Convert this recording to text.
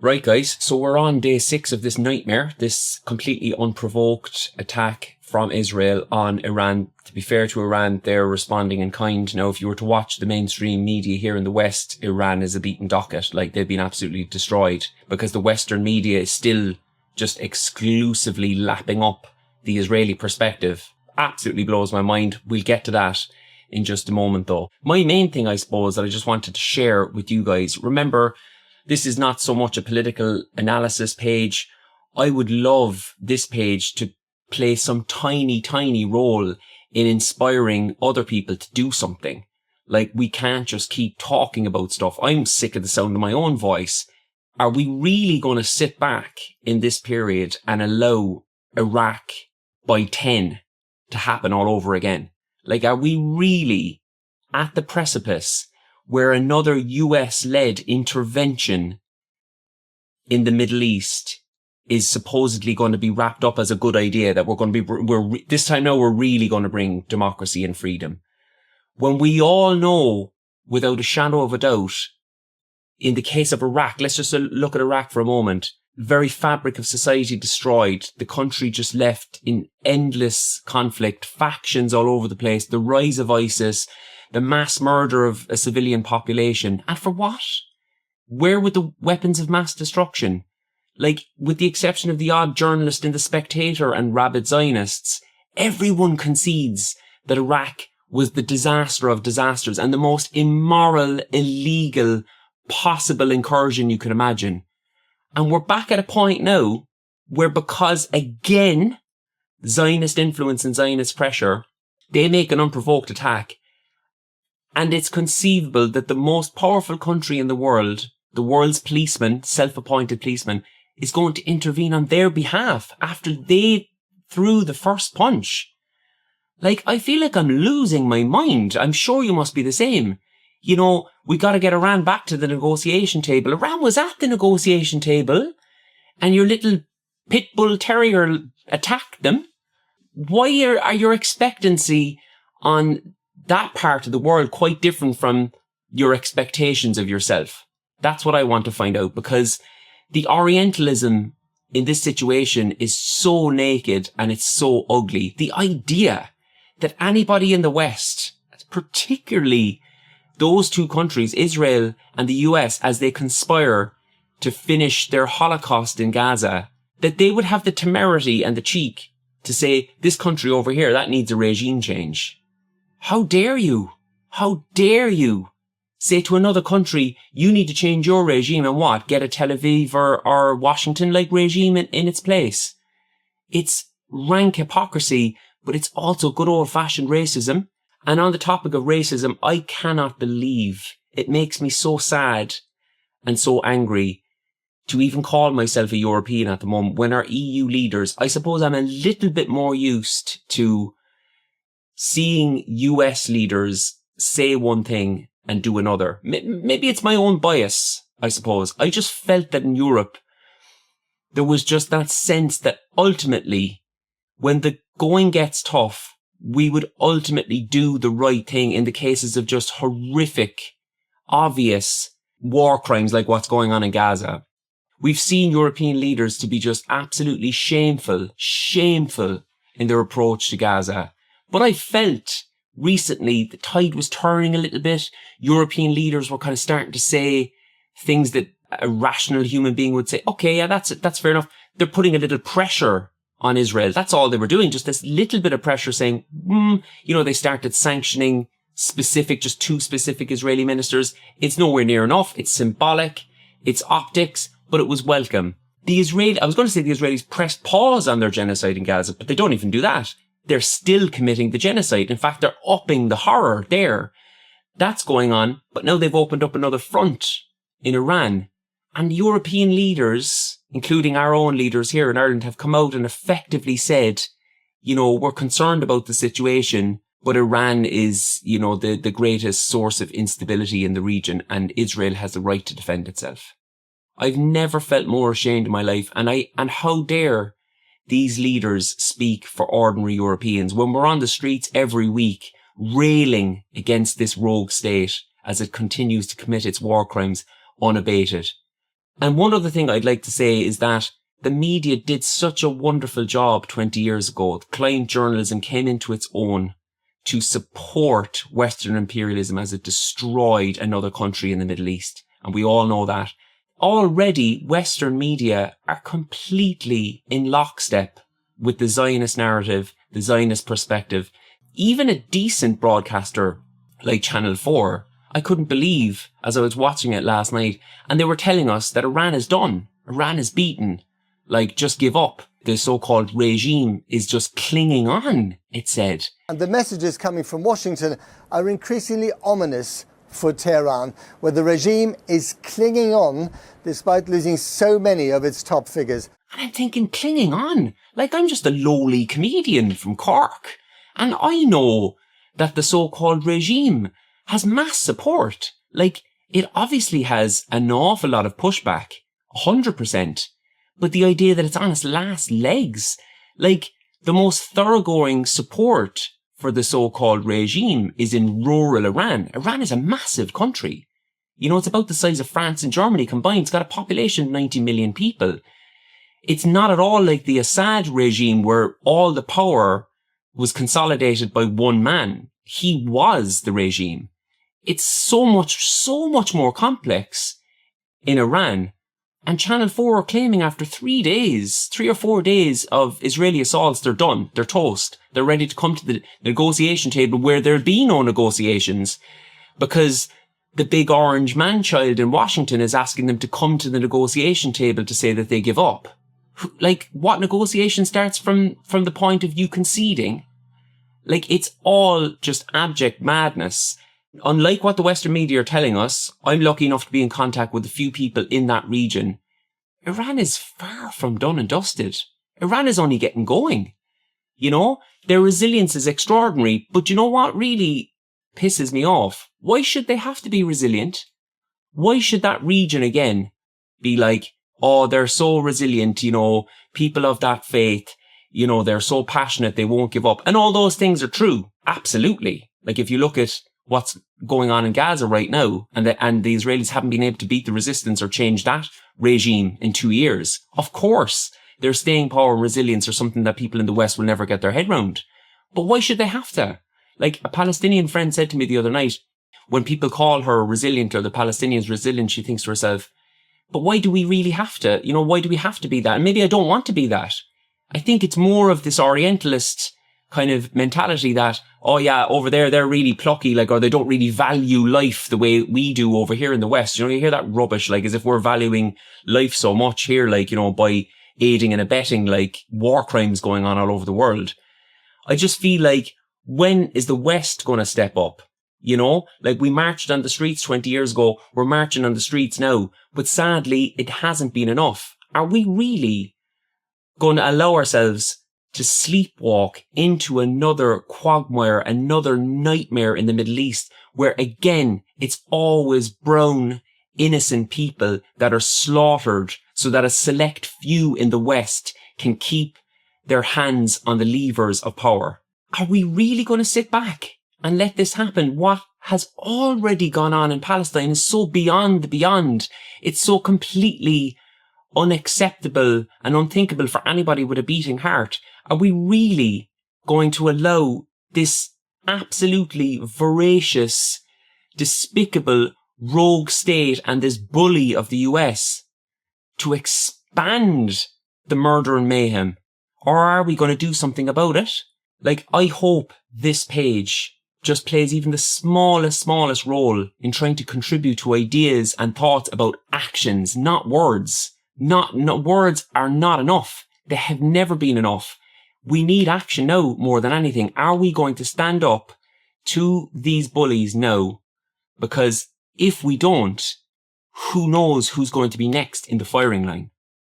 Right, guys, so we're on day 6 of this nightmare, this completely unprovoked attack from Israel on Iran. To be fair to Iran, they're responding in kind. Now, if you were to watch the mainstream media here in the West, Iran is a beaten docket. Like, they've been absolutely destroyed because the Western media is still just exclusively lapping up the Israeli perspective. Absolutely blows my mind. We'll get to that in just a moment, though. My main thing, I suppose, that I just wanted to share with you guys, remember, this is not so much a political analysis page. I would love this page to play some tiny, tiny role in inspiring other people to do something. Like, we can't just keep talking about stuff. I'm sick of the sound of my own voice. Are we really going to sit back in this period and allow Iraq by 10 to happen all over again? Like, are we really at the precipice where another US-led intervention in the Middle East is supposedly going to be wrapped up as a good idea, that this time now we're really going to bring democracy and freedom? When we all know, without a shadow of a doubt, in the case of Iraq, let's just look at Iraq for a moment, the very fabric of society destroyed, the country just left in endless conflict, factions all over the place, the rise of ISIS, the mass murder of a civilian population. And for what? Where were the weapons of mass destruction? Like, with the exception of the odd journalist in The Spectator and rabid Zionists, everyone concedes that Iraq was the disaster of disasters and the most immoral, illegal, possible incursion you could imagine. And we're back at a point now where, because again, Zionist influence and Zionist pressure, they make an unprovoked attack. And it's conceivable that the most powerful country in the world, the world's policeman, self-appointed policeman, is going to intervene on their behalf after they threw the first punch. Like, I feel like I'm losing my mind. I'm sure you must be the same. You know, we got to get Iran back to the negotiation table. Iran was at the negotiation table and your little pit bull terrier attacked them. Why are your expectancy on that part of the world quite different from your expectations of yourself? That's what I want to find out, because the Orientalism in this situation is so naked and it's so ugly. The idea that anybody in the West, particularly those two countries, Israel and the US, as they conspire to finish their Holocaust in Gaza, that they would have the temerity and the cheek to say, this country over here, that needs a regime change. How dare you? How dare you say to another country, you need to change your regime and what? Get a Tel Aviv or Washington-like regime in its place. It's rank hypocrisy, but it's also good old-fashioned racism. And on the topic of racism, I cannot believe, it makes me so sad and so angry to even call myself a European at the moment, when our EU leaders, I suppose I'm a little bit more used to seeing US leaders say one thing and do another. Maybe it's my own bias, I suppose. I just felt that in Europe, there was just that sense that ultimately, when the going gets tough, we would ultimately do the right thing in the cases of just horrific, obvious war crimes like what's going on in Gaza. We've seen European leaders to be just absolutely shameful in their approach to Gaza. But I felt recently the tide was turning a little bit. European leaders were kind of starting to say things that a rational human being would say, okay, yeah, that's fair enough. They're putting a little pressure on Israel. That's all they were doing. Just this little bit of pressure saying, they started sanctioning just two specific Israeli ministers. It's nowhere near enough. It's symbolic. It's optics, but it was welcome. I was going to say the Israelis pressed pause on their genocide in Gaza, but they don't even do that. They're still committing the genocide. In fact, they're upping the horror there. That's going on, but now they've opened up another front in Iran. And European leaders, including our own leaders here in Ireland, have come out and effectively said, we're concerned about the situation, but Iran is, the greatest source of instability in the region, and Israel has the right to defend itself. I've never felt more ashamed in my life, and how dare these leaders speak for ordinary Europeans when we're on the streets every week railing against this rogue state as it continues to commit its war crimes unabated. And one other thing I'd like to say is that the media did such a wonderful job 20 years ago. Client journalism came into its own to support Western imperialism as it destroyed another country in the Middle East. And we all know that. Already, Western media are completely in lockstep with the Zionist narrative, the Zionist perspective. Even a decent broadcaster like Channel 4, I couldn't believe as I was watching it last night, and they were telling us that Iran is done. Iran is beaten. Like, just give up. The so-called regime is just clinging on, it said. And the messages coming from Washington are increasingly ominous for Tehran, where the regime is clinging on despite losing so many of its top figures. And I'm thinking, clinging on? Like, I'm just a lowly comedian from Cork. And I know that the so-called regime has mass support. Like, it obviously has an awful lot of pushback. 100%. But the idea that it's on its last legs, like, the most thoroughgoing support for the so-called regime is in rural Iran. Iran is a massive country. You know, it's about the size of France and Germany combined. It's got a population of 90 million people. It's not at all like the Assad regime where all the power was consolidated by one man. He was the regime. It's so much more complex in Iran. And Channel 4 are claiming after 3 or 4 days of Israeli assaults, they're done. They're toast. They're ready to come to the negotiation table where there'll be no negotiations because the big orange man-child in Washington is asking them to come to the negotiation table to say that they give up. Like, what negotiation starts from the point of you conceding? Like, it's all just abject madness. Unlike what the Western media are telling us, I'm lucky enough to be in contact with a few people in that region. Iran is far from done and dusted. Iran is only getting going. You know, their resilience is extraordinary, but you know what really pisses me off? Why should they have to be resilient? Why should that region again be like, oh, they're so resilient, you know, people of that faith, you know, they're so passionate, they won't give up. And all those things are true. Absolutely. Like, if you look at what's going on in Gaza right now, and the Israelis haven't been able to beat the resistance or change that regime in 2 years. Of course, their staying power and resilience are something that people in the West will never get their head round. But why should they have to? Like, a Palestinian friend said to me the other night, when people call her resilient or the Palestinians resilient, she thinks to herself, but why do we really have to? You know, why do we have to be that? And maybe I don't want to be that. I think it's more of this Orientalist kind of mentality that, oh yeah, over there, they're really plucky, like, or they don't really value life the way we do over here in the West. You know, you hear that rubbish, like, as if we're valuing life so much here, like, you know, by aiding and abetting, like, war crimes going on all over the world. I just feel like, when is the West going to step up? You know, like, we marched on the streets 20 years ago, we're marching on the streets now, but sadly, it hasn't been enough. Are we really going to allow ourselves to sleepwalk into another quagmire, another nightmare in the Middle East, where again, it's always brown, innocent people that are slaughtered so that a select few in the West can keep their hands on the levers of power? Are we really going to sit back and let this happen? What has already gone on in Palestine is so beyond the beyond. It's so completely unacceptable and unthinkable for anybody with a beating heart. Are we really going to allow this absolutely voracious, despicable, rogue state and this bully of the US to expand the murder and mayhem? Or are we going to do something about it? Like, I hope this page just plays even the smallest role in trying to contribute to ideas and thoughts about actions, not words. Not words are not enough. They have never been enough. We need action now more than anything. Are we going to stand up to these bullies now? Because if we don't, who knows who's going to be next in the firing line?